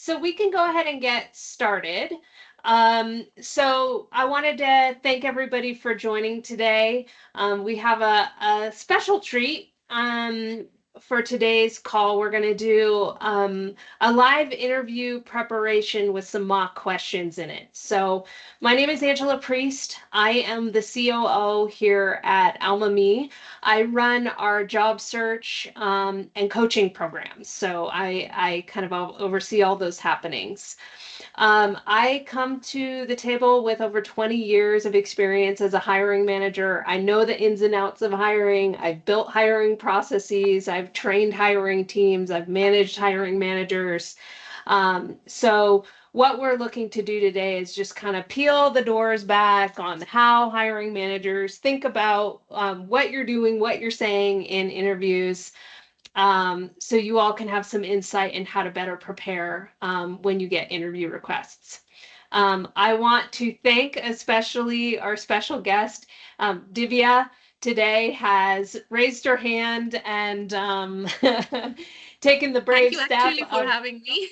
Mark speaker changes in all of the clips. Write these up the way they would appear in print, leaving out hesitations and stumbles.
Speaker 1: so we can go ahead and get started. So I wanted to thank everybody for joining today. We have a special treat for today's call. We're going to do a live interview preparation with some mock questions in it. So my name is Angela Priest. I am the COO here at Alma. I run our job search and coaching programs. So I kind of oversee all those happenings. I come to the table with over 20 years of experience as a hiring manager. I know the ins and outs of hiring. I've built hiring processes. I've trained hiring teams. I've managed hiring managers. So what we're looking to do today is just kind of peel the doors back on how hiring managers think about what you're doing, what you're saying in interviews, so you all can have some insight in how to better prepare when you get interview requests. I want to thank especially our special guest, Divya. Today has raised her hand and taken the brave step.
Speaker 2: Thank you actually for having me.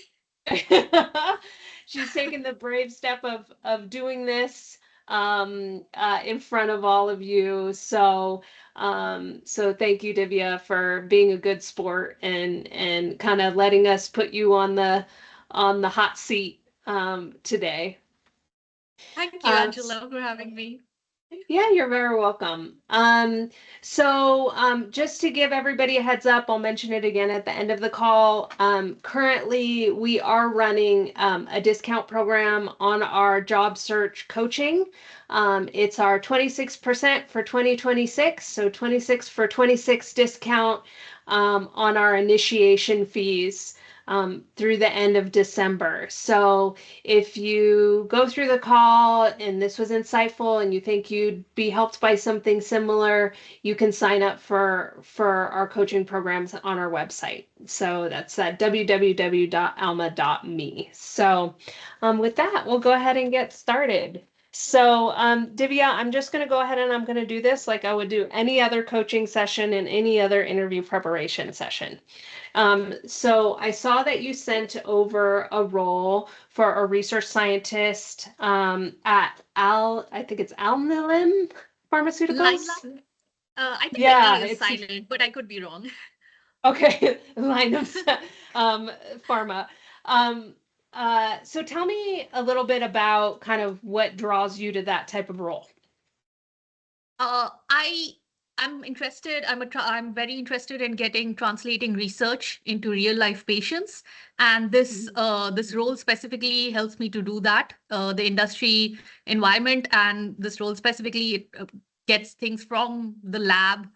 Speaker 1: She's taken the brave step of doing this in front of all of you. So thank you, Divya, for being a good sport and kind of letting us put you on the hot seat today.
Speaker 2: Thank you, Angela, for having me.
Speaker 1: Yeah, you're very welcome. Just to give everybody a heads up, I'll mention it again at the end of the call. Currently, we are running a discount program on our job search coaching. It's our 26% for 2026, so 26 for 26 discount on our initiation fees through the end of December. So if you go through the call and this was insightful and you think you'd be helped by something similar, you can sign up for our coaching programs on our website. So that's at www.alma.me. So with that, we'll go ahead and get started. So Divya, I'm just going to go ahead and I'm going to do this like I would do any other coaching session and any other interview preparation session. So I saw that you sent over a role for a research scientist at I think it's Alnylam Pharmaceuticals.
Speaker 2: I think the A is silent, but I could be wrong.
Speaker 1: Okay, line of pharma. So tell me a little bit about kind of what draws you to that type of role.
Speaker 2: I'm interested. I'm very interested in translating research into real life patients, and this role specifically helps me to do that. The industry environment and this role specifically gets things from the lab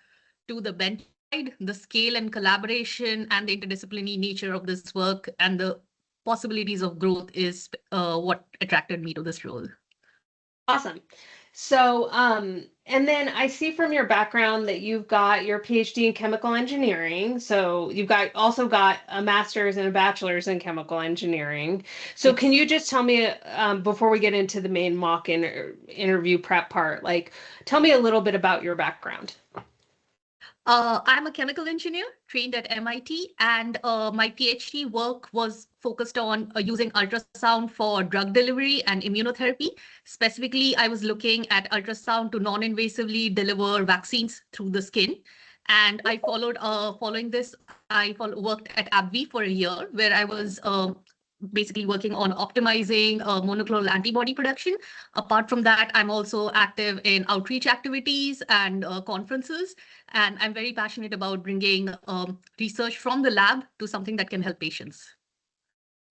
Speaker 2: to the bedside. The scale and collaboration and the interdisciplinary nature of this work and the possibilities of growth is what attracted me to this role.
Speaker 1: Awesome. So, and then I see from your background that you've got your PhD in chemical engineering. So you've also got a master's and a bachelor's in chemical engineering. So can you just tell me, before we get into the main mock interview prep part, like tell me a little bit about your background.
Speaker 2: I'm a chemical engineer trained at MIT, and my PhD work was focused on using ultrasound for drug delivery and immunotherapy. Specifically, I was looking at ultrasound to non-invasively deliver vaccines through the skin. And I following this, I worked at AbbVie for a year, where I was basically working on optimizing monoclonal antibody production. Apart from that, I'm also active in outreach activities and conferences. And I'm very passionate about bringing research from the lab to something that can help patients.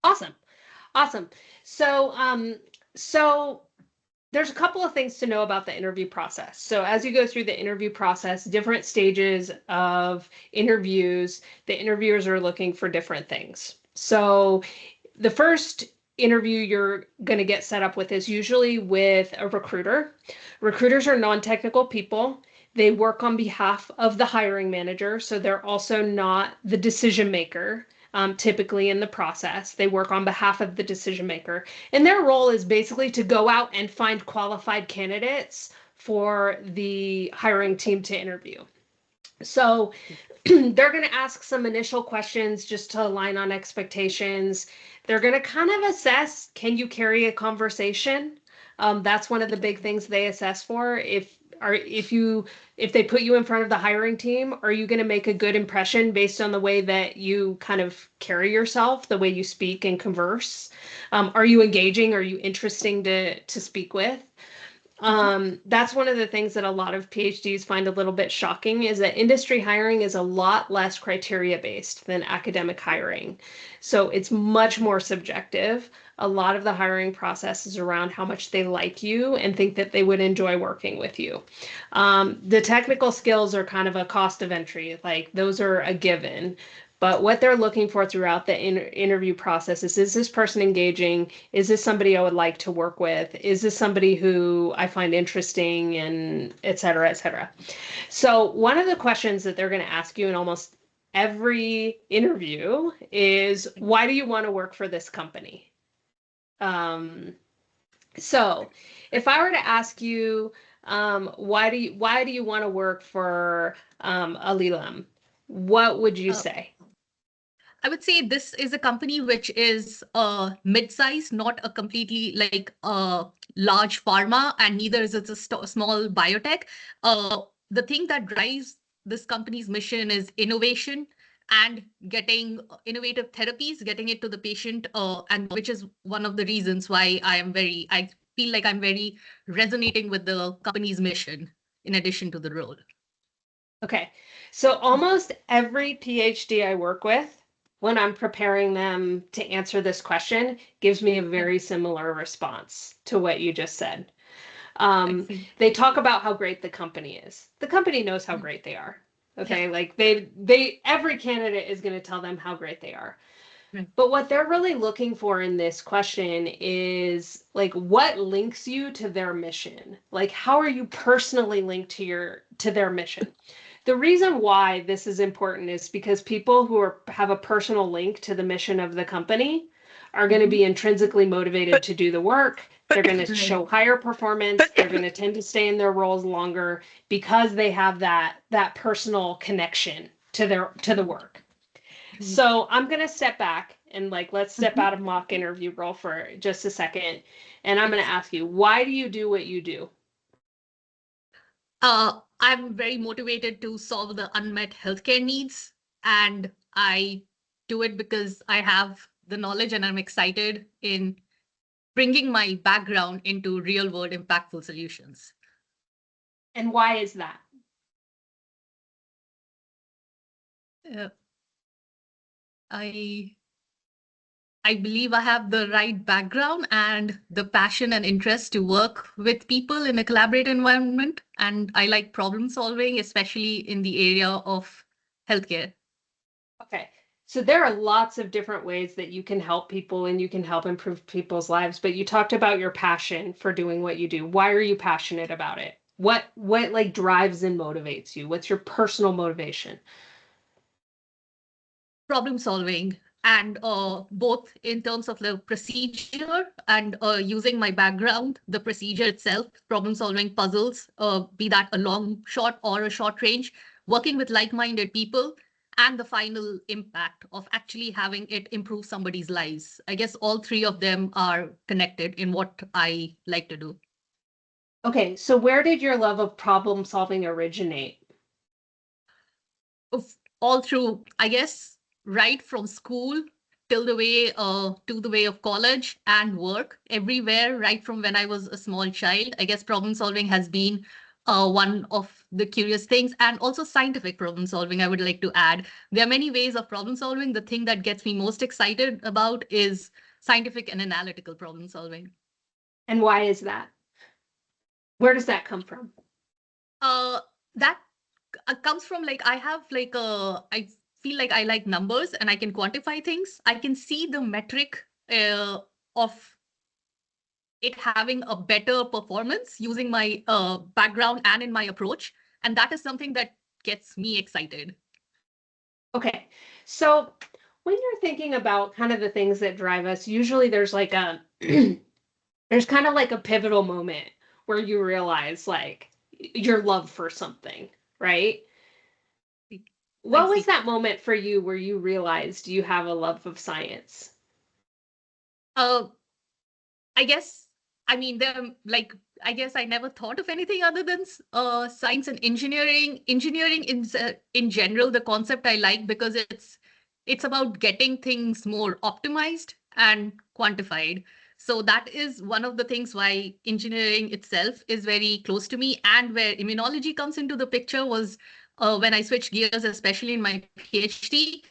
Speaker 1: Awesome. So there's a couple of things to know about the interview process. So as you go through the interview process, different stages of interviews, the interviewers are looking for different things. So the first interview you're going to get set up with is usually with a recruiter. Recruiters are non-technical people. They work on behalf of the hiring manager, so they're also not the decision maker. Typically in the process, they work on behalf of the decision maker. And their role is basically to go out and find qualified candidates for the hiring team to interview. So they're going to ask some initial questions just to align on expectations. They're going to kind of assess, can you carry a conversation? That's one of the big things they assess for. If they put you in front of the hiring team, are you going to make a good impression based on the way that you kind of carry yourself, the way you speak and converse? Are you engaging? Are you interesting to speak with? That's one of the things that a lot of PhDs find a little bit shocking is that industry hiring is a lot less criteria based than academic hiring. So it's much more subjective. A lot of the hiring process is around how much they like you and think that they would enjoy working with you. The technical skills are kind of a cost of entry, like those are a given. But what they're looking for throughout the interview process is this person engaging? Is this somebody I would like to work with? Is this somebody who I find interesting and et cetera, et cetera? So one of the questions that they're going to ask you in almost every interview is, why do you want to work for this company? So if I were to ask you, why do you want to work for Alilam? What would you say?
Speaker 2: I would say this is a company which is mid-sized, not a completely like a large pharma, and neither is it a small biotech. The thing that drives this company's mission is innovation and getting innovative therapies, getting it to the patient, and which is one of the reasons why I feel like I'm very resonating with the company's mission in addition to the role.
Speaker 1: Okay, so almost every PhD I work with, when I'm preparing them to answer this question, gives me a very similar response to what you just said. They talk about how great the company is. The company knows how great they are. Okay,
Speaker 2: Yeah.
Speaker 1: like every candidate is going to tell them how great they are.
Speaker 2: Right.
Speaker 1: But what they're really looking for in this question is like, what links you to their mission? Like, how are you personally linked to their mission? The reason why this is important is because people who have a personal link to the mission of the company are going to be intrinsically motivated to do the work. They're going to show higher performance. They're going to tend to stay in their roles longer because they have that personal connection to the work. So I'm going to step back and like, let's step out of mock interview role for just a second. And I'm going to ask you, why do you do what you do?
Speaker 2: I'm very motivated to solve the unmet healthcare needs, and I do it because I have the knowledge and I'm excited in bringing my background into real world impactful solutions.
Speaker 1: And why is that?
Speaker 2: Uh, I I believe I have the right background and the passion and interest to work with people in a collaborative environment. And I like problem solving, especially in the area of healthcare.
Speaker 1: Okay. So there are lots of different ways that you can help people and you can help improve people's lives, but you talked about your passion for doing what you do. Why are you passionate about it? What like drives and motivates you? What's your personal motivation?
Speaker 2: Problem solving, and both in terms of the procedure and using my background, the procedure itself, problem solving puzzles, be that a long shot or a short range, working with like-minded people, and the final impact of actually having it improve somebody's lives. I guess all three of them are connected in what I like to do.
Speaker 1: Okay, so where did your love of problem solving originate?
Speaker 2: All through, I guess, right from school till the way to the way of college and work, everywhere, right from when I was a small child. I guess problem solving has been one of the curious things, and also scientific problem solving, I would like to add. There are many ways of problem solving. The thing that gets me most excited about is scientific and analytical problem solving.
Speaker 1: And why is that? Where does that come from?
Speaker 2: That comes from like I have like I feel like I like numbers and I can quantify things. I can see the metric of it having a better performance using my background and in my approach, and that is something that gets me excited.
Speaker 1: Okay. So when you're thinking about kind of the things that drive us, usually there's like a there's kind of like a pivotal moment where you realize like your love for something, right?
Speaker 2: I
Speaker 1: What was
Speaker 2: see.
Speaker 1: that moment for you where you realized you have a love of science?
Speaker 2: Uh, I guess, I mean, they're like, I guess I never thought of anything other than science and engineering. Engineering in general, the concept I like because it's about getting things more optimized and quantified. So that is one of the things why engineering itself is very close to me. And where immunology comes into the picture was when I switched gears, especially in my PhD.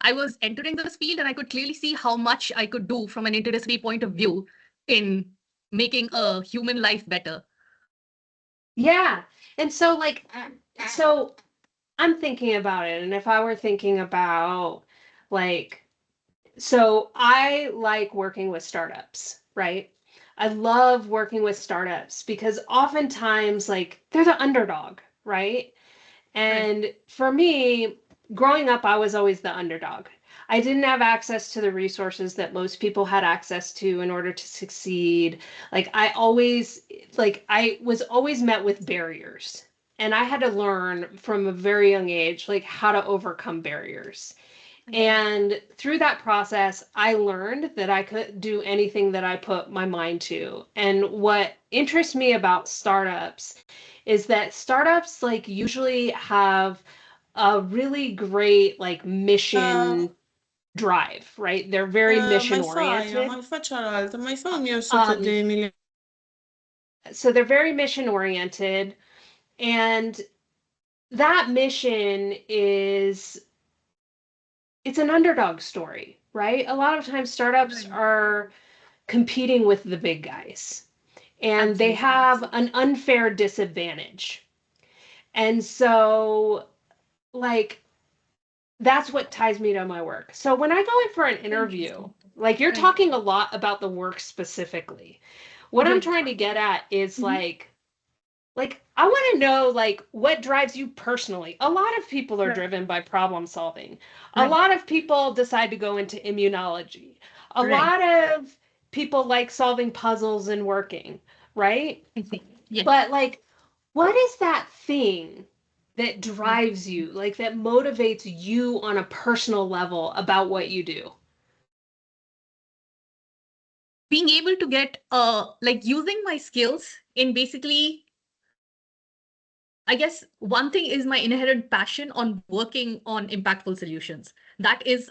Speaker 2: I was entering this field and I could clearly see how much I could do from an interdisciplinary point of view in making a human life better.
Speaker 1: Yeah. And so like so I'm thinking about it, and if I were thinking about like so I like working with startups, right? I love working with startups because oftentimes like they're the underdog, right?
Speaker 2: Right.
Speaker 1: And for me, growing up, I was always the underdog. I didn't have access to the resources that most people had access to in order to succeed. I was always met with barriers. And I had to learn from a very young age, like how to overcome barriers.
Speaker 2: Okay.
Speaker 1: And through that process, I learned that I could do anything that I put my mind to. And what interests me about startups is that startups like usually have a really great like mission drive, right? They're very mission oriented.
Speaker 3: Ma fa il mio
Speaker 1: Um,
Speaker 3: sottolineo.
Speaker 1: so they're very mission oriented, and that mission is it's an underdog story, right? A lot of times startups
Speaker 2: Right.
Speaker 1: are competing with the big guys and they
Speaker 2: Absolutely.
Speaker 1: have an unfair disadvantage. And so, like, that's what ties me to my work. So when I go in for an interview,
Speaker 2: Interesting.
Speaker 1: like you're
Speaker 2: Right.
Speaker 1: talking a lot about the work specifically. What I'm
Speaker 2: Right.
Speaker 1: trying to get at is
Speaker 2: Mhm.
Speaker 1: like I want to know like what drives you personally. A lot of people are
Speaker 2: Right.
Speaker 1: driven by problem solving. A
Speaker 2: Right.
Speaker 1: lot of people decide to go into immunology. A
Speaker 2: Right.
Speaker 1: lot of people like solving puzzles and working, right?
Speaker 2: I see. Yes.
Speaker 1: But like what is that thing that
Speaker 2: Right.
Speaker 1: drives you, like that motivates you on a personal level about what you do?
Speaker 2: Being able to get like using my skills in basically, I guess one thing is my inherent passion on working on impactful solutions. That is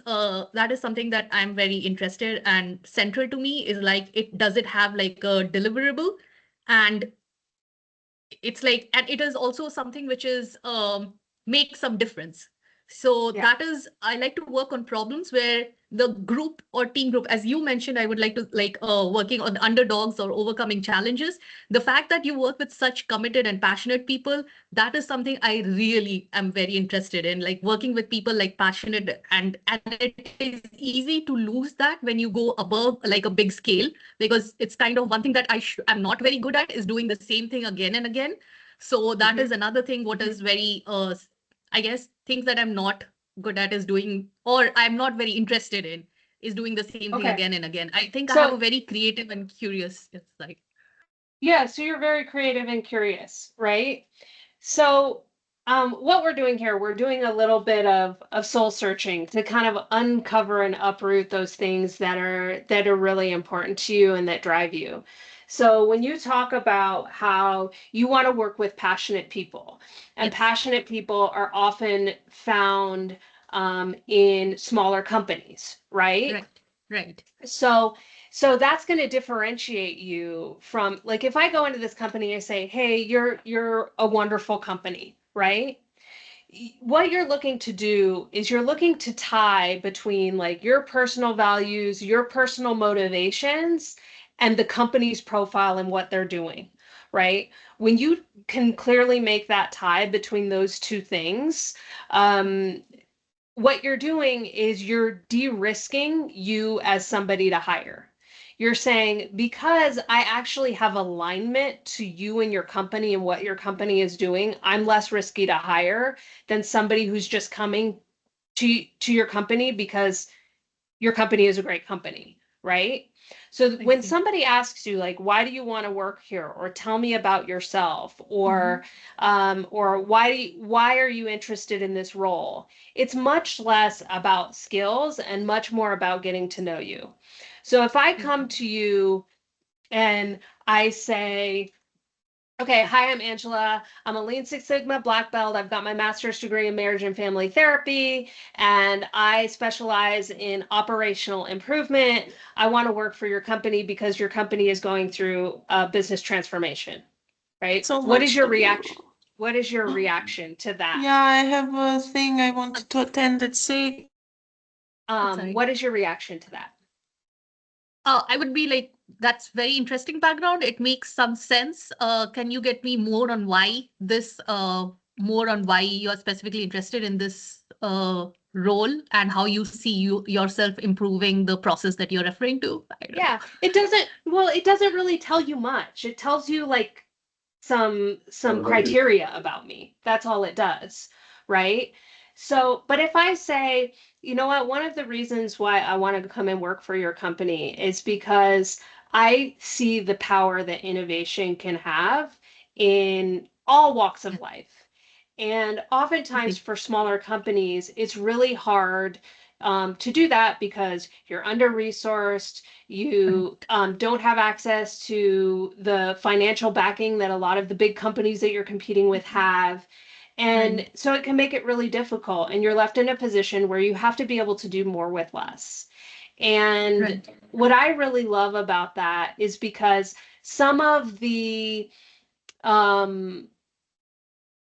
Speaker 2: something that I'm very interested and central to me is like it does it have like a deliverable, and it's like, and it is also something which is make some difference. So
Speaker 1: Yeah.
Speaker 2: that is, I like to work on problems where the group or team group, as you mentioned, I would like to like working on underdogs or overcoming challenges. The fact that you work with such committed and passionate people, that is something I really am very interested in, like working with people like passionate, and it is easy to lose that when you go above like a big scale, because it's kind of one thing that I'm not very good at is doing the same thing again and again. So that
Speaker 1: Hmm.
Speaker 2: is another thing what is very I guess things that I'm not good at is doing, or I'm not very interested in, is doing the same thing
Speaker 1: Okay.
Speaker 2: again and again. I think I have a
Speaker 1: So,
Speaker 2: very creative and curious side.
Speaker 1: yeah, so you're very creative and curious, right? So, what we're doing here, we're doing a little bit of soul searching to kind of uncover and uproot those things that are really important to you and that drive you. So, when you talk about how you want to work with passionate people, and
Speaker 2: Yes.
Speaker 1: passionate people are often found in smaller companies, right?
Speaker 2: Right. Right.
Speaker 1: So, so that's going to differentiate you from like if I go into this company, I say, "Hey, you're a wonderful company," right? What you're looking to do is you're looking to tie between like your personal values, your personal motivations, and the company's profile and what they're doing, right? When you can clearly make that tie between those two things, um, what you're doing is you're de-risking you as somebody to hire. You're saying, because I actually have alignment to you and your company and what your company is doing, I'm less risky to hire than somebody who's just coming to your company because your company is a great company, right? So
Speaker 2: I
Speaker 1: when
Speaker 2: see.
Speaker 1: somebody asks you, like, why do you want to work here, or tell me about yourself, or why are you interested in this role? It's much less about skills and much more about getting to know you. So if I come to you and I say, okay, hi, I'm Angela. I'm a Lean Six Sigma black belt. I've got my master's degree in marriage and family therapy, and I specialize in operational improvement. I want to work for your company because your company is going through a business transformation, right?
Speaker 3: So
Speaker 1: What is
Speaker 3: much
Speaker 1: your
Speaker 3: to do.
Speaker 1: reaction? What is your reaction to that?
Speaker 3: Yeah, I have a thing I wanted to attend at 6.
Speaker 2: Sorry.
Speaker 1: What is your reaction to that?
Speaker 2: I would be like, that's very interesting background. It makes some sense. Can you get me more on more on why you're specifically interested in this role and how you see yourself improving the process that you're referring to? I don't know.
Speaker 1: Yeah, it doesn't really tell you much. It tells you like some criteria about me. That's all it does, right? So, but if I say, you know what, one of the reasons why I want to come and work for your company is because I see the power that innovation can have in all walks of life. And oftentimes
Speaker 2: Okay.
Speaker 1: for smaller companies, it's really hard to do that because you're under-resourced, you
Speaker 2: Correct.
Speaker 1: don't have access to the financial backing that a lot of the big companies that you're competing with have. And
Speaker 2: Right.
Speaker 1: so it can make it really difficult, and you're left in a position where you have to be able to do more with less. And
Speaker 2: Right.
Speaker 1: what I really love about that is because some of the um,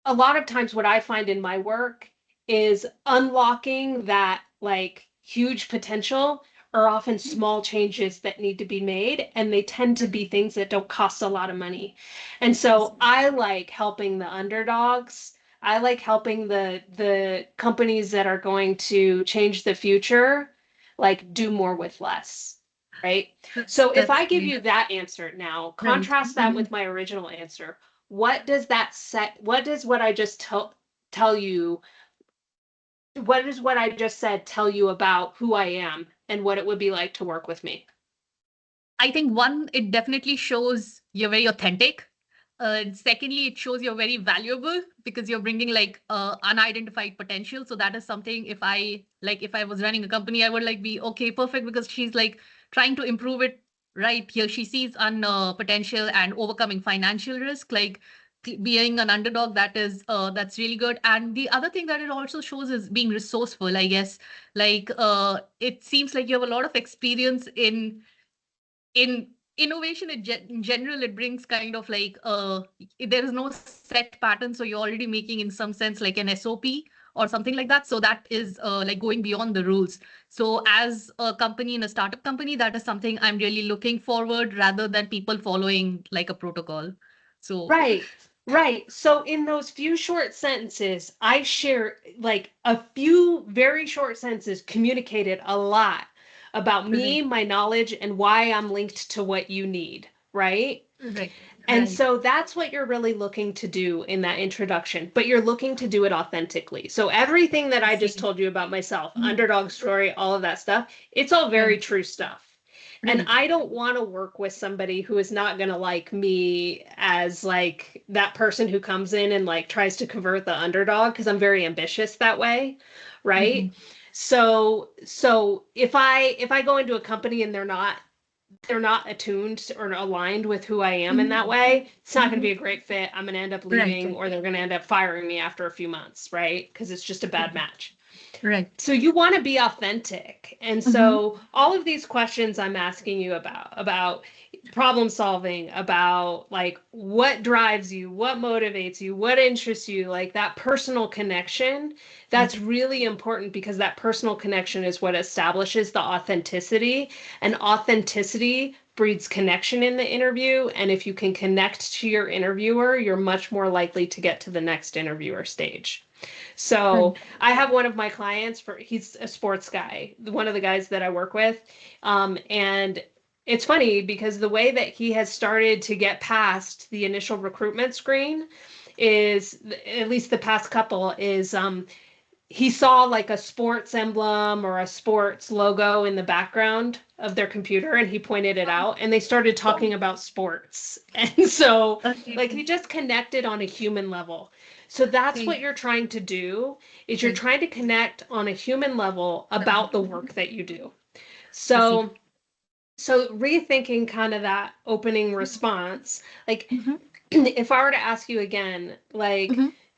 Speaker 1: a lot of times what I find in my work is unlocking that like huge potential are often small changes that need to be made, and they tend to be things that don't cost a lot of money. And so I like helping the underdogs. I like helping the companies that are going to change the future, like do more with less. Right. So if I
Speaker 2: That's
Speaker 1: give
Speaker 2: great.
Speaker 1: you that answer now,
Speaker 2: Right.
Speaker 1: contrast that with my original answer, what does what I just tell you, what does what I just said tell you about who I am and what it would be like to work with me?
Speaker 2: I think one, it definitely shows you're very authentic. Secondly, it shows you're very valuable because you're bringing like unidentified potential. So that is something, if I was running a company, I would like be okay, perfect, because she's like trying to improve it right here. She sees on potential and overcoming financial risk, like being an underdog. That's really good. And the other thing that it also shows is being resourceful, I guess. It seems like you have a lot of experience in innovation in general. It brings kind of like there is no set pattern, so you're already making in some sense like an SOP or something like that. So that is like going beyond the rules. So as a company, in a startup company, that is something I'm really looking forward, rather than people following like a protocol. So
Speaker 1: Right. Right. So in those few short sentences, I share like a few very short sentences communicated a lot about
Speaker 2: right,
Speaker 1: me, my knowledge, and why I'm linked to what you need, right?
Speaker 2: right,
Speaker 1: And
Speaker 2: right.
Speaker 1: so that's what you're really looking to do in that introduction, but you're looking to do it authentically. So everything that
Speaker 2: I
Speaker 1: I just
Speaker 2: see.
Speaker 1: told you about myself,
Speaker 2: Mhm.
Speaker 1: underdog story, all of that stuff, it's all very
Speaker 2: Right,
Speaker 1: true stuff. And
Speaker 2: right.
Speaker 1: I don't want to work with somebody who is not going to like me as like that person who comes in and like tries to convert the underdog, because I'm very ambitious that way, right?
Speaker 2: Mhm.
Speaker 1: So if I go into a company and they're not attuned or aligned with who I am in that
Speaker 2: Mhm.
Speaker 1: way, it's not going to
Speaker 2: Mhm.
Speaker 1: be a great fit. I'm going to end up
Speaker 2: Right,
Speaker 1: leaving,
Speaker 2: right.
Speaker 1: or they're going to end up firing me after a few months, right? Because it's just a bad
Speaker 2: Mhm.
Speaker 1: match.
Speaker 2: Right.
Speaker 1: So you want to be authentic. And
Speaker 2: Mhm.
Speaker 1: so all of these questions I'm asking you about problem solving, about like what drives you, what motivates you, what interests you, like that personal connection, that's really important, because that personal connection is what establishes the authenticity, and authenticity breeds connection in the interview. And if you can connect to your interviewer, you're much more likely to get to the next interviewer stage. So
Speaker 2: Right.
Speaker 1: I have one of my clients, he's a sports guy, one of the guys that I work with. And it's funny because the way that he has started to get past the initial recruitment screen is, at least the past couple, is he saw like a sports emblem or a sports logo in the background of their computer, and he pointed it out, and they started talking about sports. And so like he just connected on a human level. So that's what you're trying to do, is you're trying to connect on a human level about the work that you do. So rethinking kind of that opening response, like if I were to ask you again, like,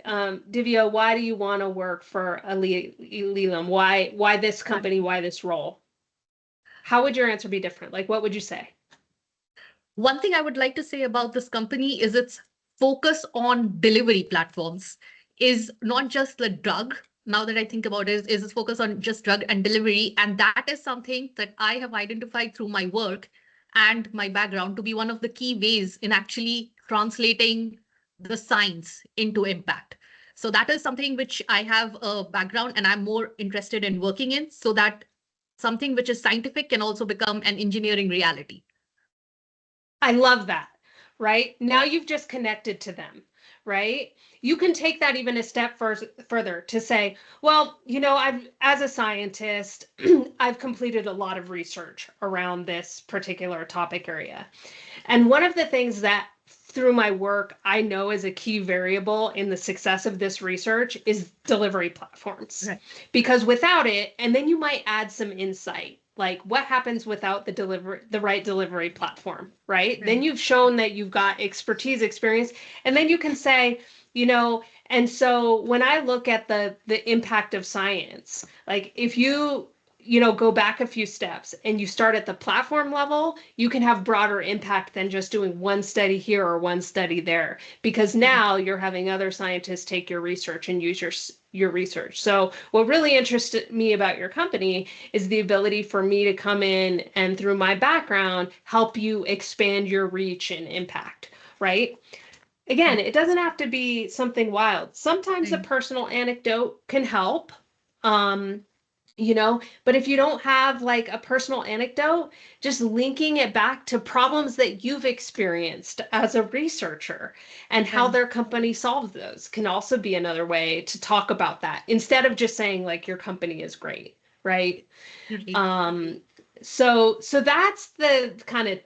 Speaker 1: Divya, why do you want to work for Leland? Why this company? Why this role? How would your answer be different? Like, what would you say?
Speaker 2: One thing I would like to say about this company is its focus on delivery platforms is not just the drug. Now that I think about it, is its focus on just drug and delivery. And that is something that I have identified through my work and my background to be one of the key ways in actually translating the science into impact. So that is something which I have a background and I'm more interested in working in, so that something which is scientific can also become an engineering reality.
Speaker 1: I love that, right? Now you've just connected to them, right? You can take that even a step further to say, well, as a scientist, I've completed a lot of research around this particular topic area. And one of the things that through my work, I know is a key variable in the success of this research is delivery platforms. Right. Because without it, and then you might add some insight, like what happens without the right delivery platform, right? Then you've shown that you've got expertise, experience, and then you can say, and so when I look at the impact of science, like if you go back a few steps and you start at the platform level, you can have broader impact than just doing one study here or one study there, because now you're having other scientists take your research and use your research. So what really interested me about your company is the ability for me to come in and through my background, help you expand your reach and impact, right? Again, it doesn't have to be something wild. Sometimes a personal anecdote can help. But if you don't have like a personal anecdote, just linking it back to problems that you've experienced as a researcher and how their company solved those can also be another way to talk about that, instead of just saying like your company is great, right? So that's the kind of,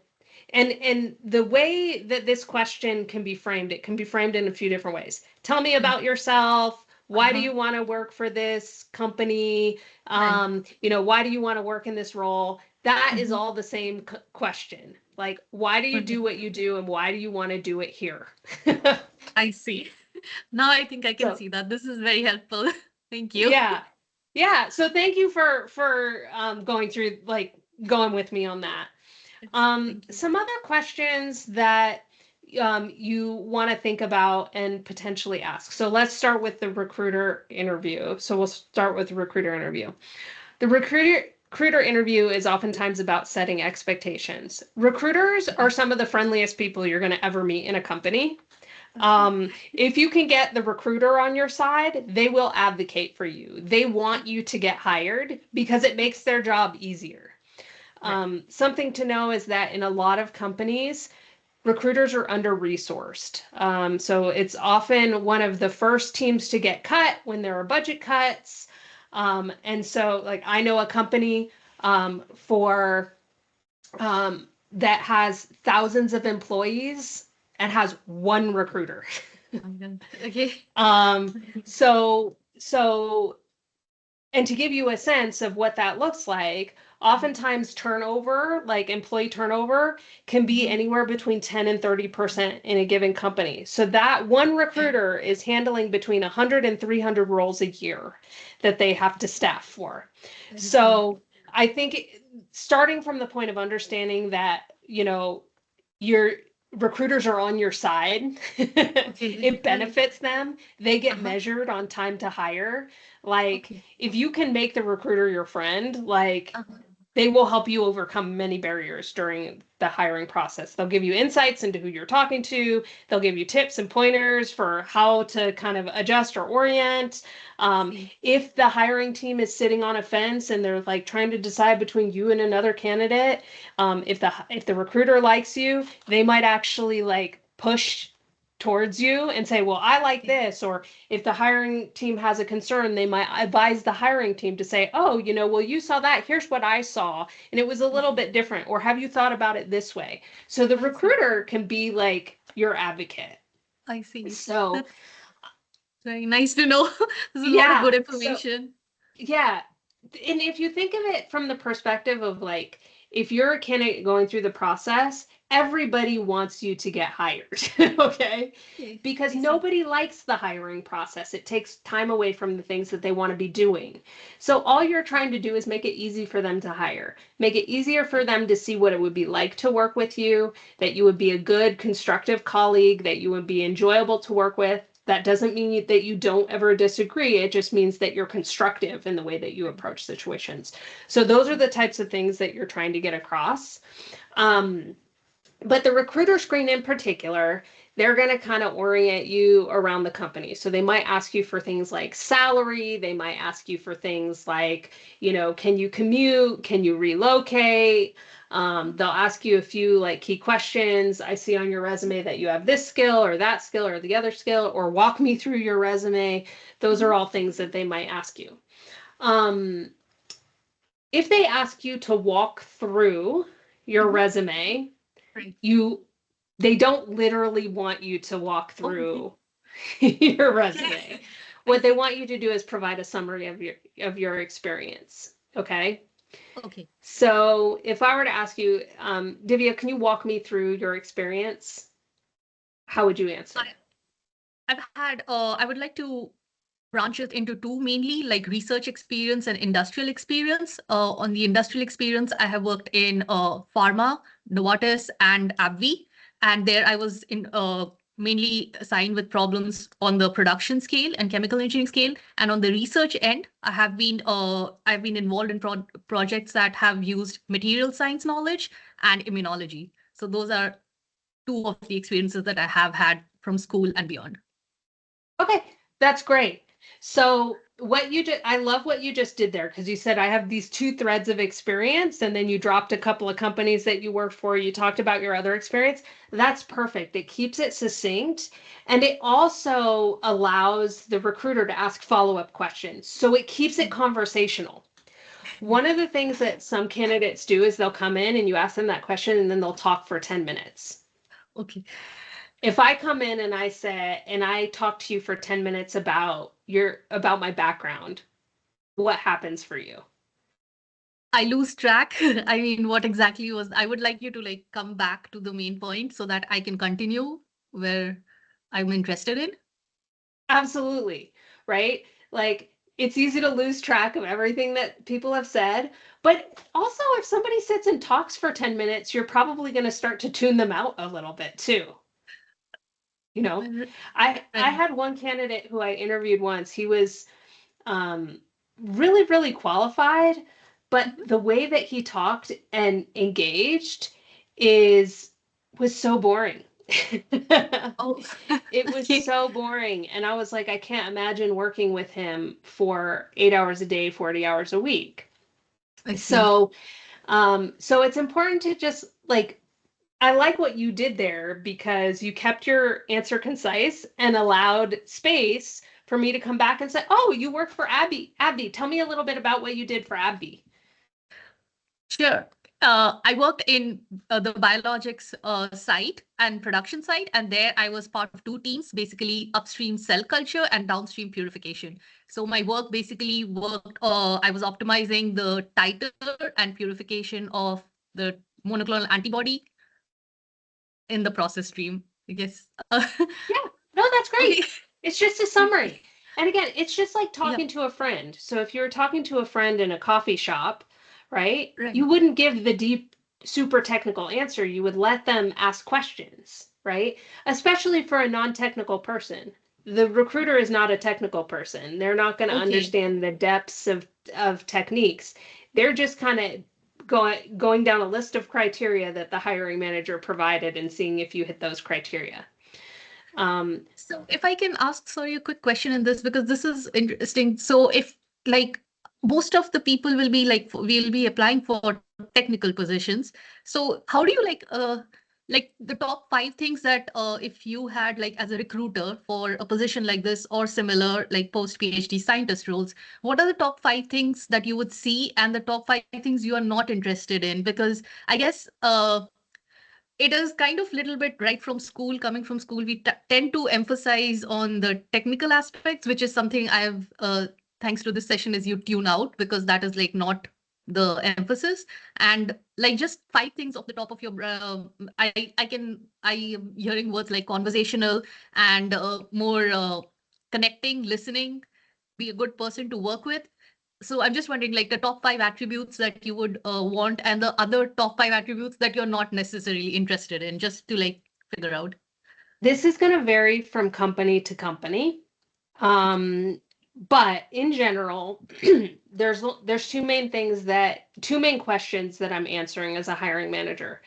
Speaker 1: and the way that this question can be framed, it can be framed in a few different ways. Tell me about yourself. Why do you want to work for this company? Why do you want to work in this role? That is all the same question. Like, why do you do what you do, and why do you want to do it here?
Speaker 2: I see. Now I think I can see that. This is very helpful. Thank you.
Speaker 1: Yeah. So thank you for going with me on that. Some other questions that you want to think about and potentially ask. So let's start with the recruiter interview. So we'll start with the recruiter interview. The recruiter interview is oftentimes about setting expectations. Recruiters are some of the friendliest people you're going to ever meet in a company. If you can get the recruiter on your side, they will advocate for you. They want you to get hired because it makes their job easier. Something to know is that in a lot of companies, recruiters are under-resourced. So it's often one of the first teams to get cut when there are budget cuts. And so like I know a company that has thousands of employees and has one recruiter.
Speaker 2: Okay.
Speaker 1: And to give you a sense of what that looks like, oftentimes turnover, like employee turnover, can be anywhere between 10 and 30% in a given company. So that one recruiter is handling between 100 and 300 roles a year that they have to staff for. So I think starting from the point of understanding that, your recruiters are on your side, it benefits them. They get measured on time to hire. Like if you can make the recruiter your friend, like they will help you overcome many barriers during the hiring process. They'll give you insights into who you're talking to. They'll give you tips and pointers for how to kind of adjust or orient. If the hiring team is sitting on a fence and they're like trying to decide between you and another candidate, if the recruiter likes you, they might actually like push towards you and say, well, I like this. Or if the hiring team has a concern, they might advise the hiring team to say, oh, well, you saw that. Here's what I saw. And it was a little bit different. Or have you thought about it this way? So the recruiter can be like your advocate.
Speaker 2: I see.
Speaker 1: So
Speaker 2: That's very nice to know. There's a lot of
Speaker 1: yeah,
Speaker 2: good
Speaker 1: so
Speaker 2: information.
Speaker 1: yeah. And if you think of it from the perspective of like, if you're a candidate going through the process, everybody wants you to get hired, okay?
Speaker 2: Okay,
Speaker 1: Because
Speaker 2: I see.
Speaker 1: nobody likes the hiring process. It takes time away from the things that they want to be doing. So all you're trying to do is make it easy for them to hire, make it easier for them to see what it would be like to work with you, that you would be a good, constructive colleague, that you would be enjoyable to work with. That doesn't mean that you don't ever disagree. It just means that you're constructive in the way that you approach situations. So those are the types of things that you're trying to get across. But the recruiter screen in particular, they're going to kind of orient you around the company. So they might ask you for things like salary. They might ask you for things like, can you commute? Can you relocate? They'll ask you a few like key questions. I see on your resume that you have this skill or that skill or the other skill, or walk me through your resume. Those are all things that they might ask you. If they ask you to walk through your resume,
Speaker 2: Right.
Speaker 1: they don't literally want you to walk through your resume. What they want you to do is provide a summary of your experience. Okay.
Speaker 2: Okay.
Speaker 1: So if I were to ask you, Divya, can you walk me through your experience? How would you answer?
Speaker 2: I would like to branch it into two mainly, like research experience and industrial experience. On the industrial experience, I have worked in pharma, Novartis, and AbbVie, and there I was in mainly assigned with problems on the production scale and chemical engineering scale. And on the research end, I've been involved in projects that have used material science knowledge and immunology. So those are two of the experiences that I have had from school and beyond.
Speaker 1: Okay, that's great. So I love what you just did there, because you said I have these two threads of experience, and then you dropped a couple of companies that you worked for. You talked about your other experience. That's perfect. It keeps it succinct, and it also allows the recruiter to ask follow-up questions. So it keeps it conversational. One of the things that some candidates do is they'll come in and you ask them that question, and then they'll talk for 10 minutes.
Speaker 2: Okay.
Speaker 1: If I come in and I talk to you for 10 minutes about my background, what happens for you?
Speaker 2: I lose track. I mean, what exactly was, I would like you to like come back to the main point so that I can continue where I'm interested in.
Speaker 1: Absolutely, right? Like it's easy to lose track of everything that people have said, but also if somebody sits and talks for 10 minutes, you're probably going to start to tune them out a little bit too. I had one candidate who I interviewed once. He was really, really qualified, but the way that he talked and engaged was so boring.
Speaker 2: Oh,
Speaker 1: It was
Speaker 2: okay.
Speaker 1: so boring. And I was like, I can't imagine working with him for 8 hours a day, 40 hours a week.
Speaker 2: I see.
Speaker 1: So it's important to just like, I like what you did there because you kept your answer concise and allowed space for me to come back and say, oh, you work for AbbVie. AbbVie, tell me a little bit about what you did for AbbVie.
Speaker 2: Sure. I worked in the biologics site and production site, and there I was part of two teams, basically upstream cell culture and downstream purification. So my work basically I was optimizing the titer and purification of the monoclonal antibody in the process stream, I guess.
Speaker 1: Yeah, no, that's great.
Speaker 2: Okay.
Speaker 1: It's just a summary. And again, it's just like talking to a friend. So if you're talking to a friend in a coffee shop, right, you wouldn't give the deep, super technical answer. You would let them ask questions, right? Especially for a non-technical person. The recruiter is not a technical person. They're not going to understand the depths of techniques. They're just kind of going down a list of criteria that the hiring manager provided and seeing if you hit those criteria.
Speaker 2: So if I can ask, sorry, a quick question in this, because this is interesting. So if like most of the people will be applying for technical positions. So how do you like the top 5 things that if you had like as a recruiter for a position like this or similar like post PhD scientist roles, what are the top 5 things that you would see and the top 5 things you are not interested in? Because I guess it is kind of little bit right from school, coming from school, we tend to emphasize on the technical aspects, which is something I've thanks to this session is you tune out, because that is like not the emphasis. And like just 5 things off the top of your I am hearing words like conversational and more connecting, listening, be a good person to work with. So I'm just wondering, like the top 5 attributes that you would want, and the other top 5 attributes that you're not necessarily interested in, just to like figure out.
Speaker 1: This is going to vary from company to company. But in general, there's two main questions that I'm answering as a hiring manager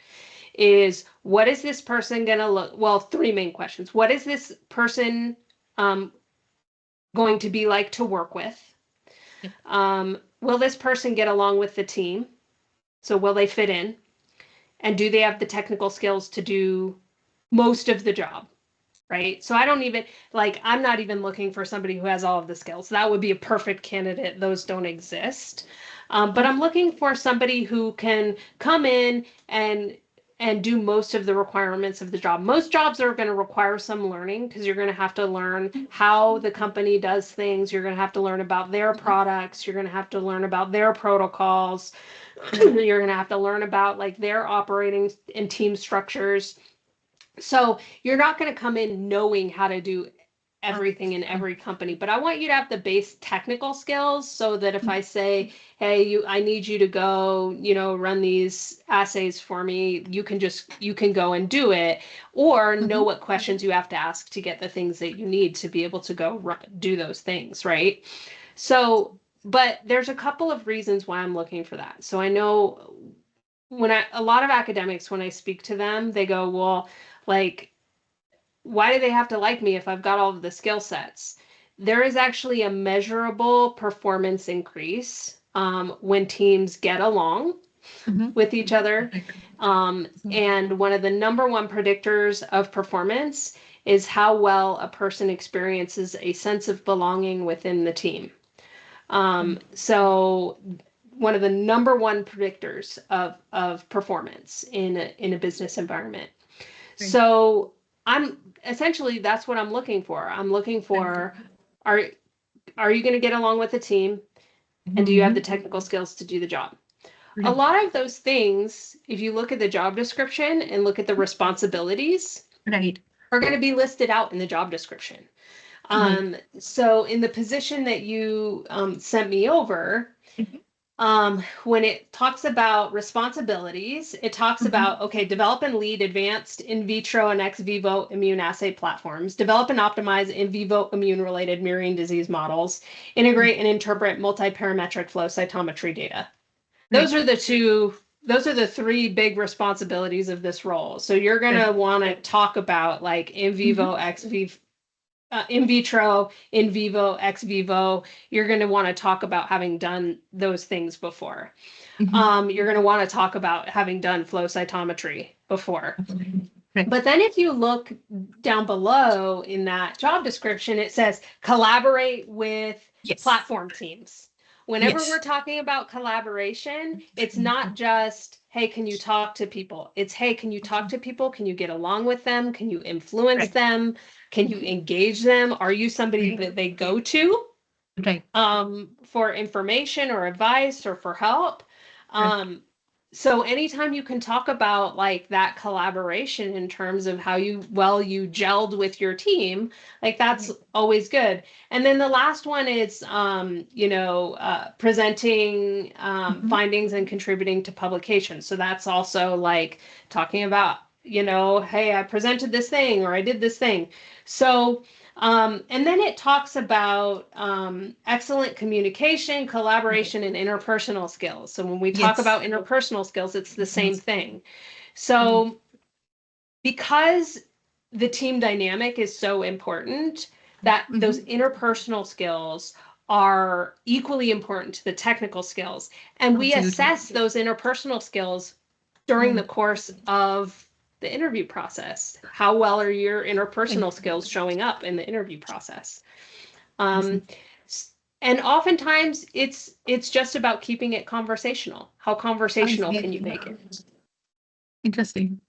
Speaker 1: is, what is this person going to look, well, 3 main questions. What is this person going to be like to work with? Will this person get along with the team? So will they fit in? And do they have the technical skills to do most of the job? Right. So I don't even I'm not even looking for somebody who has all of the skills. That would be a perfect candidate. Those don't exist. But I'm looking for somebody who can come in and do most of the requirements of the job. Most jobs are going to require some learning, because you're going to have to learn how the company does things. You're going to have to learn about their products. You're going to have to learn about their protocols. You're going to have to learn about like their operating and team structures. So you're not going to come in knowing how to do everything in every company, but I want you to have the base technical skills, so that if I say, hey, I need you to go, run these assays for me, you can go and do it, or know what questions you have to ask to get the things that you need to be able to go do those things, right? So, but there's a couple of reasons why I'm looking for that. So I know a lot of academics, when I speak to them, they go, well, like, why do they have to like me if I've got all of the skill sets? There is actually a measurable performance increase when teams get along with each other. And one of the number one predictors of performance is how well a person experiences a sense of belonging within the team. So one of the number one predictors of performance in a business environment. So that's what I'm looking for. I'm looking for, are you going to get along with the team? And do you have the technical skills to do the job? A lot of those things, if you look at the job description and look at the responsibilities, are going to be listed out in the job description. So in the position that you sent me over, when it talks about responsibilities, it talks about, okay, develop and lead advanced in vitro and ex vivo immunoassay platforms, develop and optimize in vivo immune-related murine disease models, integrate and interpret multi-parametric flow cytometry data. Those are the 3 big responsibilities of this role. So you're going to want to talk about like in vivo, ex vivo, in vitro, in vivo, ex vivo. You're going to want to talk about having done those things before. You're going to want to talk about having done flow cytometry before. But then if you look down below in that job description, it says collaborate with platform teams. Whenever we're talking about collaboration, it's not just, hey, can you talk to people? It's, hey, can you talk to people? Can you get along with them? Can you influence them? Can you engage them? Are you somebody that they go to for information or advice or for help? So anytime you can talk about like that collaboration in terms of how you gelled with your team, like that's always good. And then the last one is, presenting findings and contributing to publications. So that's also like talking about, hey, I presented this thing or I did this thing. So and then it talks about excellent communication, collaboration, and interpersonal skills. So when we talk about interpersonal skills, it's the same thing. So because the team dynamic is so important, that those interpersonal skills are equally important to the technical skills. And we assess those interpersonal skills during the course of the interview process? How well are your interpersonal skills showing up in the interview process? And oftentimes it's just about keeping it conversational. How conversational can you make it?
Speaker 2: Interesting.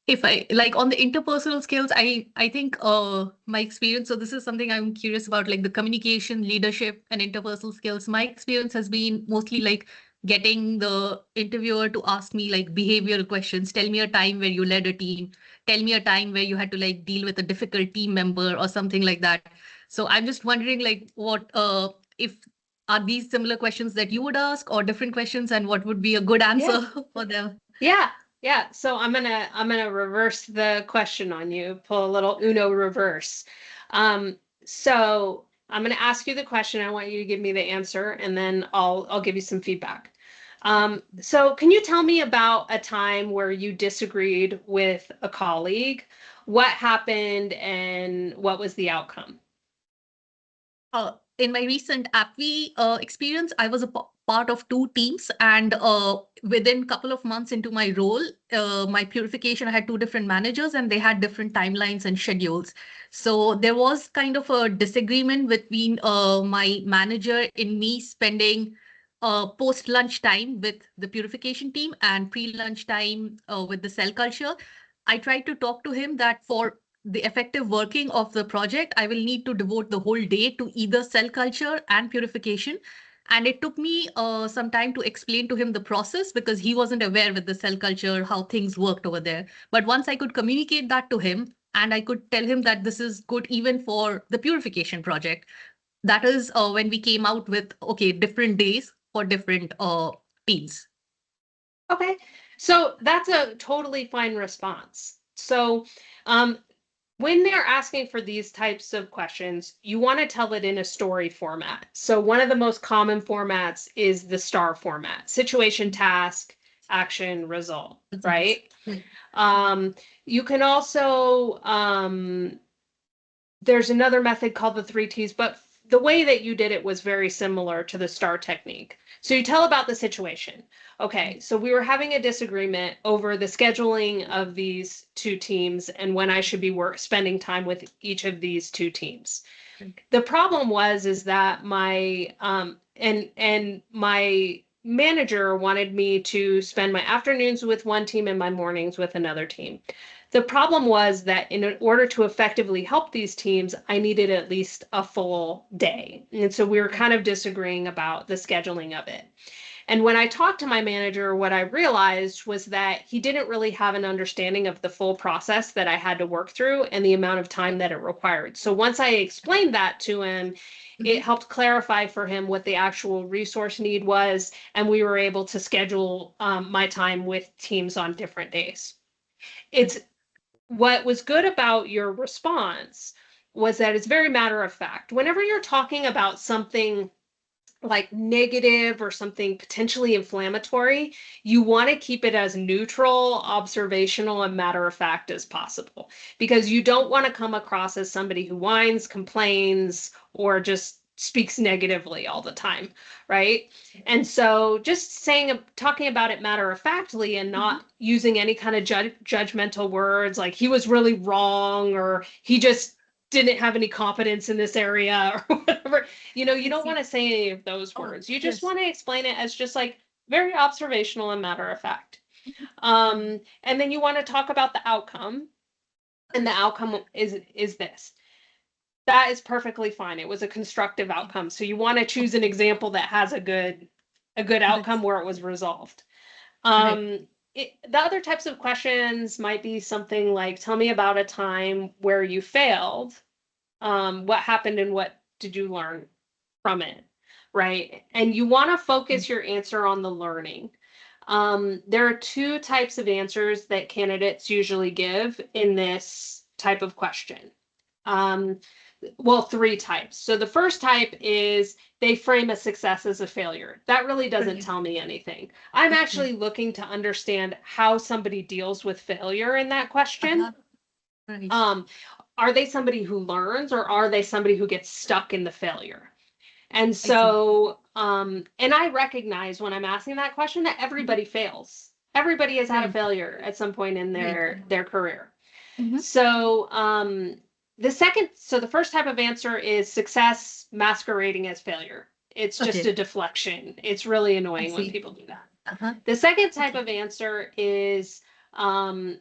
Speaker 2: If I like on the interpersonal skills, I think my experience, so this is something I'm curious about, like the communication, leadership, and interpersonal skills. My experience has been mostly like getting the interviewer to ask me like behavioral questions. Tell me a time where you led a team. Tell me a time where you had to like deal with a difficult team member or something like that. So I'm just wondering like what if are these similar questions that you would ask or different questions, and what would be a good answer for them?
Speaker 1: Yeah. Yeah. So I'm gonna reverse the question on you, pull a little Uno reverse. So I'm gonna ask you the question. I want you to give me the answer, and then I'll give you some feedback. So can you tell me about a time where you disagreed with a colleague? What happened and what was the outcome?
Speaker 2: In my recent AppV experience, I was a part of two teams, and within a couple of months into my role, my purification, I had two different managers, and they had different timelines and schedules. So there was kind of a disagreement between my manager in me spending post-lunch time with the purification team and pre-lunch time with the cell culture. I tried to talk to him that for the effective working of the project, I will need to devote the whole day to either cell culture and purification. And it took me some time to explain to him the process because he wasn't aware with the cell culture, how things worked over there. But once I could communicate that to him and I could tell him that this is good even for the purification project, that is when we came out with, okay, different days for different teams.
Speaker 1: Okay, so that's a totally fine response. So when they're asking for these types of questions, you want to tell it in a story format. So one of the most common formats is the STAR format: situation, task, action, result, right? You can also, there's another method called the 3 T's, but the way that you did it was very similar to the STAR technique. So you tell about the situation. Okay, so we were having a disagreement over the scheduling of these two teams and when I should be spending time with each of these two teams. The problem is that my and my manager wanted me to spend my afternoons with one team and my mornings with another team. The problem was that in order to effectively help these teams, I needed at least a full day. And so we were kind of disagreeing about the scheduling of it. And when I talked to my manager, what I realized was that he didn't really have an understanding of the full process that I had to work through and the amount of time that it required. So once I explained that to him, it helped clarify for him what the actual resource need was, and we were able to schedule my time with teams on different days. What was good about your response was that it's very matter of fact. Whenever you're talking about something like negative or something potentially inflammatory, you want to keep it as neutral, observational, and matter of fact as possible, because you don't want to come across as somebody who whines, complains, or just speaks negatively all the time, right? And so just talking about it matter of factly and not using any kind of judgmental words like he was really wrong or he just didn't have any competence in this area or whatever. You don't want to say any of those words. You just want to explain it as just like very observational and matter of fact. And then you want to talk about the outcome. And the outcome is this. That is perfectly fine. It was a constructive outcome. So you want to choose an example that has a good outcome where it was resolved. The other types of questions might be something like, tell me about a time where you failed. What happened and what did you learn from it, right? And you want to focus your answer on the learning. There are two types of answers that candidates usually give in this type of question. Well, 3 types. So the first type is they frame a success as a failure. That really doesn't tell me anything. I'm actually looking to understand how somebody deals with failure in that question. Are they somebody who learns or are they somebody who gets stuck in the failure? And so, and I recognize when I'm asking that question that everybody fails. Everybody has had a
Speaker 2: Right.
Speaker 1: failure at some point in
Speaker 2: Right.
Speaker 1: their career.
Speaker 2: Mhm.
Speaker 1: So the first type of answer is success masquerading as failure. It's just
Speaker 2: Okay.
Speaker 1: a deflection. It's really
Speaker 2: I
Speaker 1: annoying when
Speaker 2: see.
Speaker 1: people do that.
Speaker 2: Uh-huh.
Speaker 1: The second type
Speaker 2: Okay.
Speaker 1: of answer is um,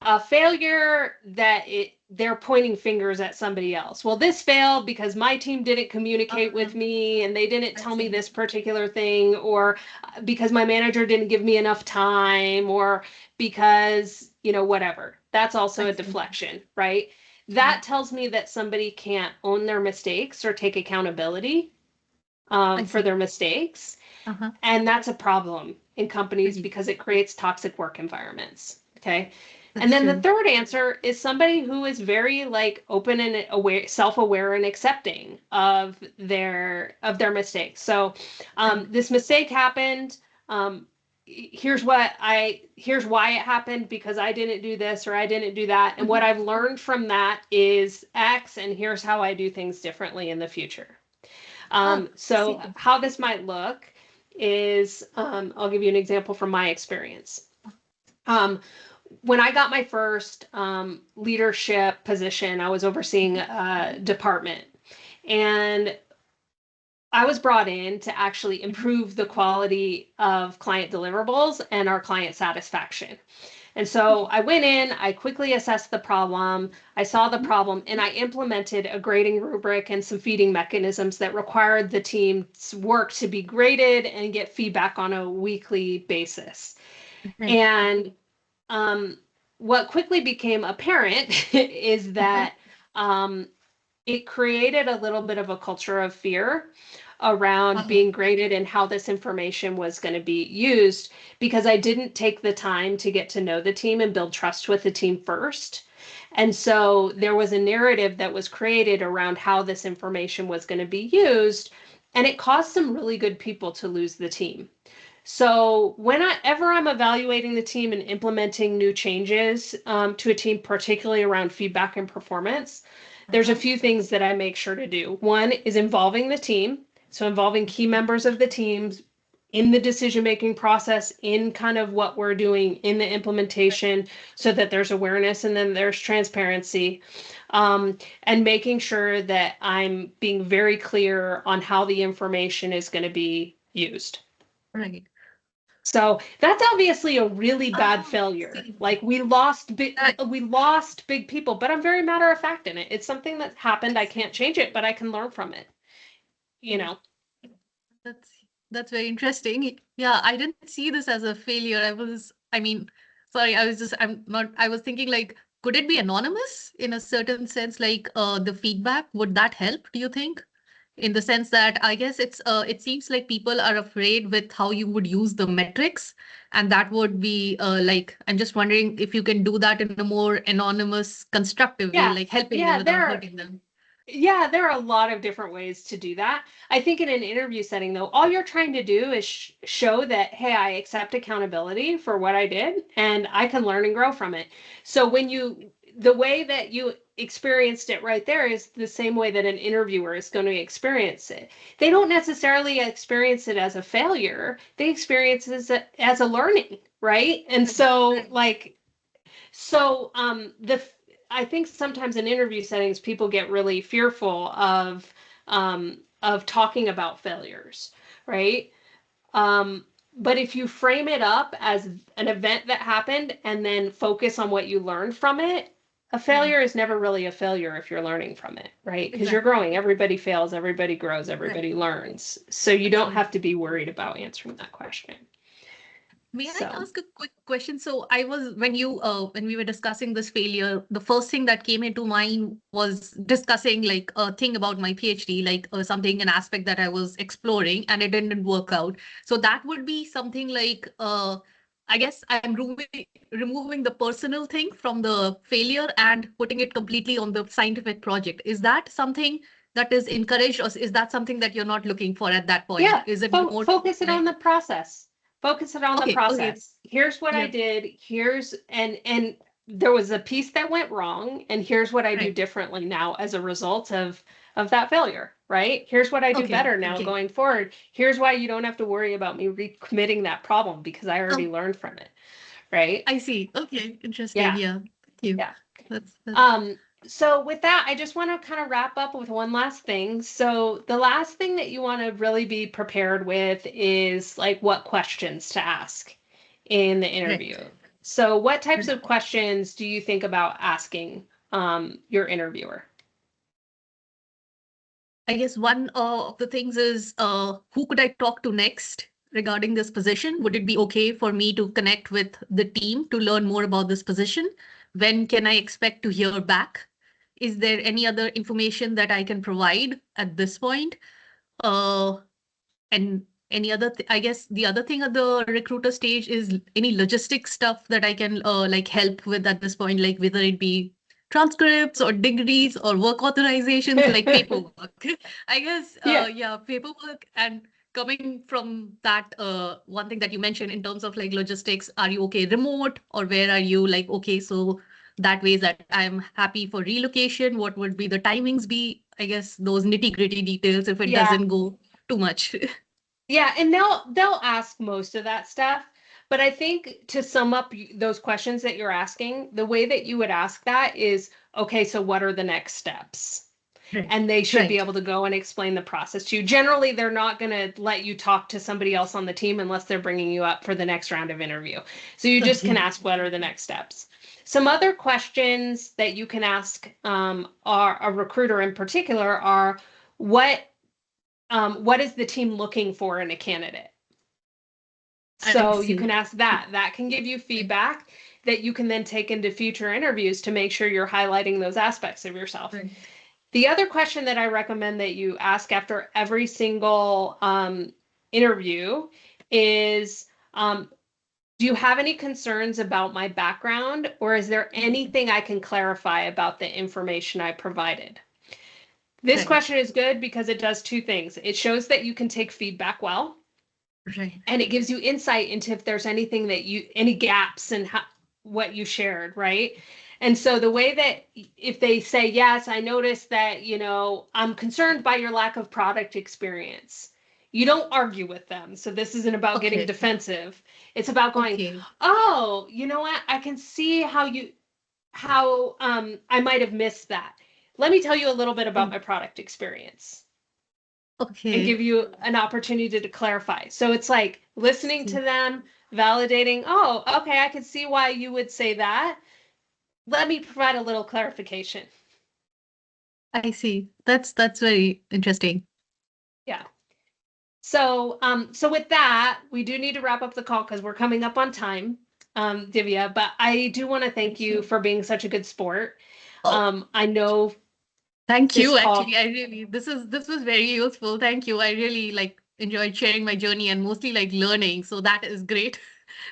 Speaker 1: a failure that they're pointing fingers at somebody else. Well, this failed because my team didn't communicate with me and they didn't
Speaker 2: I
Speaker 1: tell me
Speaker 2: see.
Speaker 1: this particular thing, or because my manager didn't give me enough time, or because, whatever. That's also
Speaker 2: I
Speaker 1: a
Speaker 2: see.
Speaker 1: deflection, right?
Speaker 2: Uh,
Speaker 1: That tells me that somebody can't own their mistakes or take accountability
Speaker 2: I
Speaker 1: for
Speaker 2: see.
Speaker 1: their mistakes.
Speaker 2: Uh-huh.
Speaker 1: And that's a problem in companies
Speaker 2: Right.
Speaker 1: because it creates toxic work environments. Okay. And
Speaker 2: That's
Speaker 1: then the
Speaker 2: true.
Speaker 1: third answer is somebody who is very like open and aware, self-aware and accepting of their mistakes. So
Speaker 2: Right.
Speaker 1: this mistake happened. Um, here's why it happened, because I didn't do this or I didn't do that. And what
Speaker 2: Mhm.
Speaker 1: I've learned from that is X, and here's how I do things differently in the future.
Speaker 2: Oh, I
Speaker 1: So
Speaker 2: see.
Speaker 1: how this might look is, I'll give you an example from my experience. Um, when I got my first leadership position, I was overseeing a department, and I was brought in to actually
Speaker 2: Mhm.
Speaker 1: improve the quality of client deliverables and our client satisfaction. And so I went in, I quickly assessed the problem, I saw the
Speaker 2: Mhm.
Speaker 1: problem, and I implemented a grading rubric and some feeding mechanisms that required the team's work to be graded and get feedback on a weekly basis.
Speaker 2: Right.
Speaker 1: And um, what quickly became apparent is
Speaker 2: Uh-huh.
Speaker 1: that um, it created a little bit of a culture of fear around
Speaker 2: Oh,
Speaker 1: being graded and how this information was going to be used, because I didn't take the time to get to know the team and build trust with the team first. And so there was a narrative that was created around how this information was going to be used, and it caused some really good people to lose the team. So whenever I'm evaluating the team and implementing new changes to a team, particularly around feedback and performance, there's a
Speaker 2: uh-huh.
Speaker 1: few things that I make sure to do. One is involving the team. So involving key members of the teams in the decision-making process, in kind of what we're doing in the implementation, so that there's awareness and then there's transparency. And making sure that I'm being very clear on how the information is going to be used.
Speaker 2: Right.
Speaker 1: So that's obviously a really bad
Speaker 2: Oh,
Speaker 1: failure.
Speaker 2: see.
Speaker 1: Like
Speaker 2: That,
Speaker 1: we lost big people, but I'm very matter of fact in it. It's something that happened. I can't change it, but I can learn from it, you know.
Speaker 2: that's that's very interesting. Yeah, I didn't see this as a failure. I mean, sorry, I'm not, I was thinking like, could it be anonymous in a certain sense? Like, the feedback, would that help, do you think? In the sense that I guess it seems like people are afraid with how you would use the metrics, and that would be like, I'm just wondering if you can do that in a more anonymous, constructive way,
Speaker 1: Yeah.
Speaker 2: like helping them
Speaker 1: Yeah,
Speaker 2: without hurting them.
Speaker 1: there are a lot of different ways to do that. I think in an interview setting though, all you're trying to do is show that, hey, I accept accountability for what I did and I can learn and grow from it. So the way that you experienced it right there is the same way that an interviewer is going to experience it. They don't necessarily experience it as a failure. They experience it as a learning, right? And
Speaker 2: Right.
Speaker 1: so like so I think sometimes in interview settings people get really fearful of talking about failures, right? But if you frame it up as an event that happened and then focus on what you learned from it, a
Speaker 2: Right.
Speaker 1: failure is never really a failure if you're learning from it, right? Because you're
Speaker 2: Exactly.
Speaker 1: growing. Everybody fails, everybody grows,
Speaker 2: Right.
Speaker 1: everybody learns. So you
Speaker 2: That's
Speaker 1: don't
Speaker 2: true.
Speaker 1: have to be worried about answering that question.
Speaker 2: May I
Speaker 1: So
Speaker 2: ask a quick question? So I was when we were discussing this failure, the first thing that came into mind was discussing like a thing about my PhD, like something, an aspect that I was exploring, and it didn't work out. So that would be something like I guess I'm removing the personal thing from the failure and putting it completely on the scientific project. Is that something that is encouraged, or is that something that you're not looking for at that point?
Speaker 1: yeah,
Speaker 2: Is it more
Speaker 1: focus it on
Speaker 2: like,
Speaker 1: the process. Focus it on the
Speaker 2: okay, okay,
Speaker 1: process. Here's what I
Speaker 2: yeah,
Speaker 1: did. Here's and there was a piece that went wrong, and here's what I do
Speaker 2: right.
Speaker 1: differently now as a result of of that failure, right? Here's what I do
Speaker 2: Okay.
Speaker 1: better now
Speaker 2: Okay.
Speaker 1: going forward. Here's why you don't have to worry about me recommitting that problem because I already
Speaker 2: Oh,
Speaker 1: learned from it, right?
Speaker 2: I see. Okay. Interesting.
Speaker 1: Yeah,
Speaker 2: Yeah. Thank you.
Speaker 1: yeah.
Speaker 2: That's
Speaker 1: So with that, I just want to kind of wrap up with one last thing. So the last thing that you want to really be prepared with is like what questions to ask in the interview.
Speaker 2: right.
Speaker 1: So what types
Speaker 2: Right.
Speaker 1: of questions do you think about asking your interviewer?
Speaker 2: I guess one of the things is who could I talk to next regarding this position? Would it be okay for me to connect with the team to learn more about this position? When can I expect to hear back? Is there any other information that I can provide at this point? And any other, I guess the other thing at the recruiter stage is any logistics stuff that I can like help with at this point, like whether it be transcripts or degrees or work authorizations, like paperwork. I guess,
Speaker 1: Yeah.
Speaker 2: yeah, paperwork and coming from that, one thing that you mentioned in terms of like logistics, are you okay remote or where are you like, okay, so that ways that I'm happy for relocation, what would be the timings be? I guess those nitty gritty details if it
Speaker 1: Yeah.
Speaker 2: doesn't go too much.
Speaker 1: Yeah, and they'll ask most of that stuff, but I think to sum up those questions that you're asking, the way that you would ask that is, okay, so what are the next steps?
Speaker 2: Right.
Speaker 1: And they should be
Speaker 2: Right.
Speaker 1: able to go and explain the process to you. Generally, they're not going to let you talk to somebody else on the team unless they're bringing you up for the next round of interview. So you just can
Speaker 2: Okay.
Speaker 1: ask what are the next steps. Some other questions that you can ask are a recruiter in particular are what is the team looking for in a candidate?
Speaker 2: I
Speaker 1: So you can
Speaker 2: see.
Speaker 1: ask that. That can give you
Speaker 2: Right.
Speaker 1: feedback that you can then take into future interviews to make sure you're highlighting those aspects of yourself.
Speaker 2: Right.
Speaker 1: The other question that I recommend that you ask after every single interview is, do you have any concerns about my background, or is there anything I can clarify about the information I provided? This
Speaker 2: Right.
Speaker 1: question is good because it does two things. It shows that you can take feedback well,
Speaker 2: Right.
Speaker 1: and it gives you insight into if there's anything that any gaps in what you shared, right? And so the way that if they say, yes, I noticed that, I'm concerned by your lack of product experience, you don't argue with them. So this isn't about getting
Speaker 2: Okay.
Speaker 1: defensive. It's about going,
Speaker 2: Okay.
Speaker 1: oh, you know what? I can see how I might have missed that. Let me tell you a little bit about
Speaker 2: Oh,
Speaker 1: my product experience and
Speaker 2: okay.
Speaker 1: give you an opportunity to clarify. So it's like listening to
Speaker 2: See.
Speaker 1: them, validating, oh, okay, I can see why you would say that. Let me provide a little clarification.
Speaker 2: I see. That's very interesting.
Speaker 1: Yeah. So with that, we do need to wrap up the call because we're coming up on time, Divya, but I do want to thank you for being such a good sport.
Speaker 2: Oh,
Speaker 1: I know
Speaker 2: thank
Speaker 1: this
Speaker 2: you. Actually,
Speaker 1: call.
Speaker 2: I really this was very useful. Thank you. I really like enjoyed sharing my journey and mostly like learning. So that is great.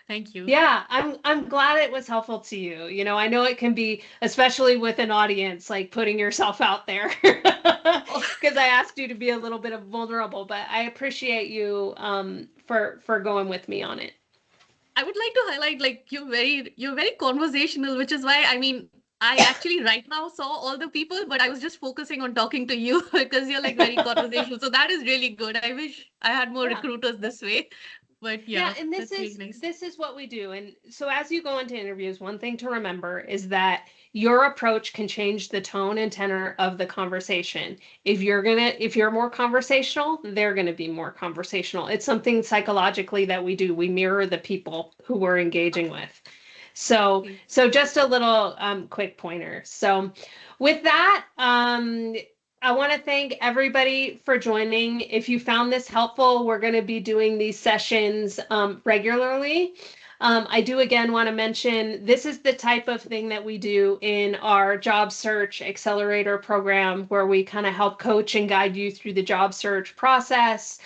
Speaker 2: Thank you.
Speaker 1: Yeah, I'm glad it was helpful to you. I know it can be, especially with an audience, like putting yourself out there,
Speaker 2: Oh,
Speaker 1: because I asked you to be a little bit of vulnerable, but I appreciate you for going with me on it.
Speaker 2: I would like to highlight like you're very conversational, which is why I mean I actually right now saw all the people, but I was just focusing on talking to you because you're like very conversational. So that is really good. I wish I had more
Speaker 1: Yeah.
Speaker 2: recruiters this way. But
Speaker 1: Yeah,
Speaker 2: yeah,
Speaker 1: and this
Speaker 2: that's really
Speaker 1: is
Speaker 2: nice.
Speaker 1: this is what we do. And so as you go into interviews, one thing to remember is that your approach can change the tone and tenor of the conversation. If you're more conversational, they're gonna be more conversational. It's something psychologically that we do. We mirror the people who we're engaging with. So just a little quick pointer. So with that, I want to thank everybody for joining. If you found this helpful, we're going to be doing these sessions regularly. I do again want to mention this is the type of thing that we do in our job search accelerator program where we kind of help coach and guide you through the job search process.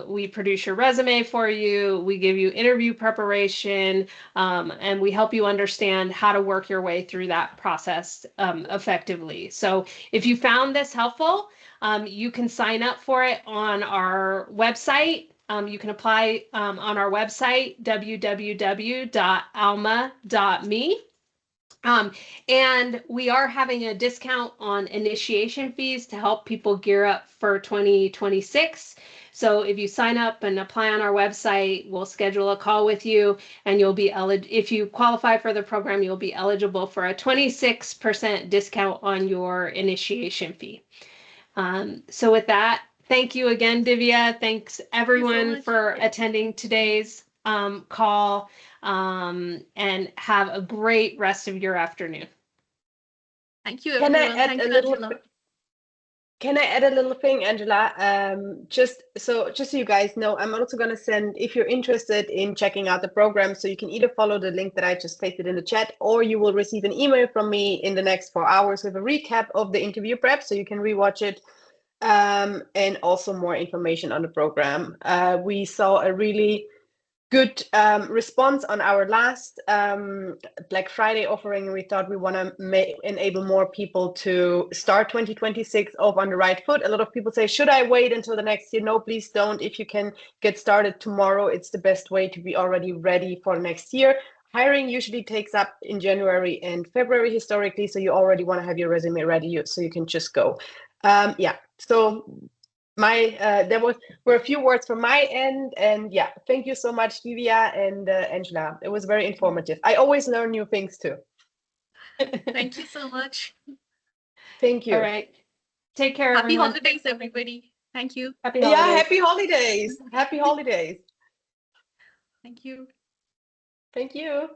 Speaker 1: We produce your resume for you. We give you interview preparation, and we help you understand how to work your way through that process effectively. So if you found this helpful, you can sign up for it on our website. You can apply on our website, www.alma.me. And we are having a discount on initiation fees to help people gear up for 2026. So if you sign up and apply on our website, we'll schedule a call with you, and you'll be eligible. If you qualify for the program, you'll be eligible for a 26% discount on your initiation fee. So with that, thank you again, Divya. Thanks everyone for attending today's call, and have a great rest of your afternoon.
Speaker 2: Thank you, everyone. Thank you, Angela.
Speaker 4: Can I add a little thing, Angela? Just so you guys know, I'm also going to send, if you're interested in checking out the program, so you can either follow the link that I just pasted in the chat, or you will receive an email from me in the next 4 hours with a recap of the interview prep, so you can rewatch it, and also more information on the program. We saw a really good response on our last Black Friday offering. We thought we want to enable more people to start 2026 off on the right foot. A lot of people say, should I wait until the next year? No, please don't. If you can get started tomorrow, it's the best way to be already ready for next year. Hiring usually takes up in January and February historically, so you already want to have your resume ready so you can just go. Yeah, so there were a few words from my end, and yeah, thank you so much, Divya and Angela. It was very informative. I always learn new things too.
Speaker 2: Thank you so much.
Speaker 4: Thank you.
Speaker 1: All right. Take care,
Speaker 2: Happy
Speaker 1: everyone.
Speaker 2: holidays, everybody. Thank you.
Speaker 1: Happy holidays.
Speaker 4: Yeah, happy holidays. Happy holidays.
Speaker 2: Thank you.
Speaker 4: Thank you.